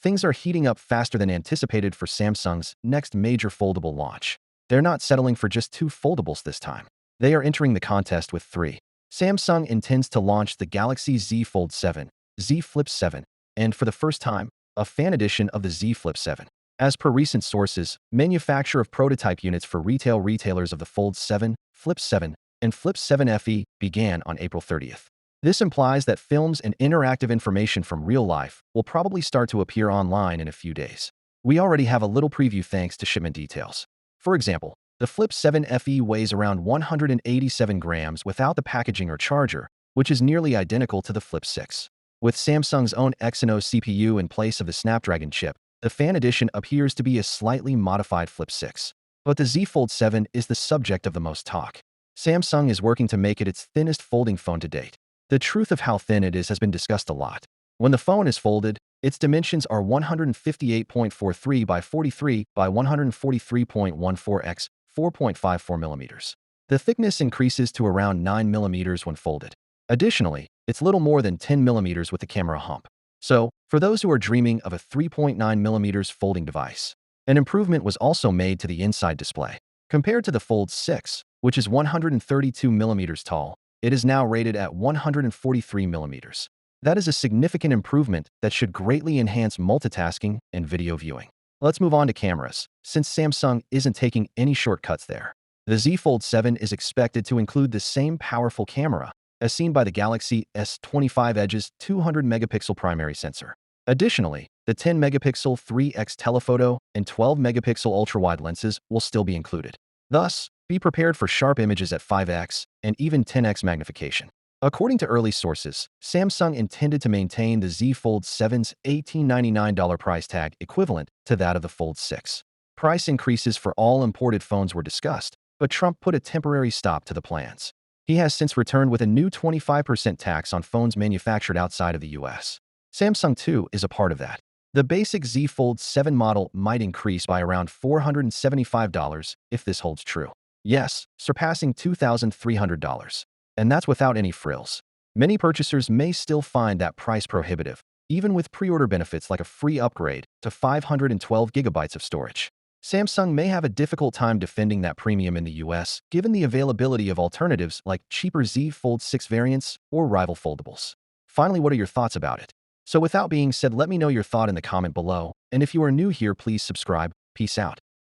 things are heating up faster than anticipated for Samsung's next major foldable launch. They're not settling for just two foldables this time. They are entering the contest with three. Samsung intends to launch the Galaxy Z Fold 7, Z Flip 7, and for the first time, a fan edition of the Z Flip 7. As per recent sources, manufacture of prototype units for retailers of the Fold 7, Flip 7, and Flip 7 FE began on April 30th. This implies that films and interactive information from real life will probably start to appear online in a few days. We already have a little preview thanks to shipment details. For example, the Flip 7 FE weighs around 187 grams without the packaging or charger, which is nearly identical to the Flip 6. With Samsung's own Exynos CPU in place of the Snapdragon chip, the fan edition appears to be a slightly modified Flip 6. But the Z Fold 7 is the subject of the most talk. Samsung is working to make it its thinnest folding phone to date. The truth of how thin it is has been discussed a lot. When the phone is folded, its dimensions are 158.43 by 43 by 143.14 x 4.54 millimeters. The thickness increases to around 9 millimeters when folded. Additionally, it's little more than 10 millimeters with the camera hump. So, for those who are dreaming of a 3.9 millimeters folding device, an improvement was also made to the inside display. Compared to the Fold 6, which is 132 millimeters tall, it is now rated at 143 millimeters. That is a significant improvement that should greatly enhance multitasking and video viewing. Let's move on to cameras, since Samsung isn't taking any shortcuts there. The Z Fold 7 is expected to include the same powerful camera as seen by the Galaxy S25 Edge's 200-megapixel primary sensor. Additionally, the 10-megapixel 3x telephoto and 12-megapixel ultra-wide lenses will still be included. Thus, be prepared for sharp images at 5x and even 10x magnification. According to early sources, Samsung intended to maintain the Z Fold 7's $1,899 price tag equivalent to that of the Fold 6. Price increases for all imported phones were discussed, but Trump put a temporary stop to the plans. He has since returned with a new 25% tax on phones manufactured outside of the US. Samsung too is a part of that. The basic Z Fold 7 model might increase by around $475 if this holds true. Yes, surpassing $2,300. And that's without any frills. Many purchasers may still find that price prohibitive, even with pre-order benefits like a free upgrade to 512 gigabytes of storage. Samsung may have a difficult time defending that premium in the US, given the availability of alternatives like cheaper Z Fold 6 variants or rival foldables. Finally, what are your thoughts about it? So without being said, let me know your thought in the comment below, and if you are new here, please subscribe. Peace out.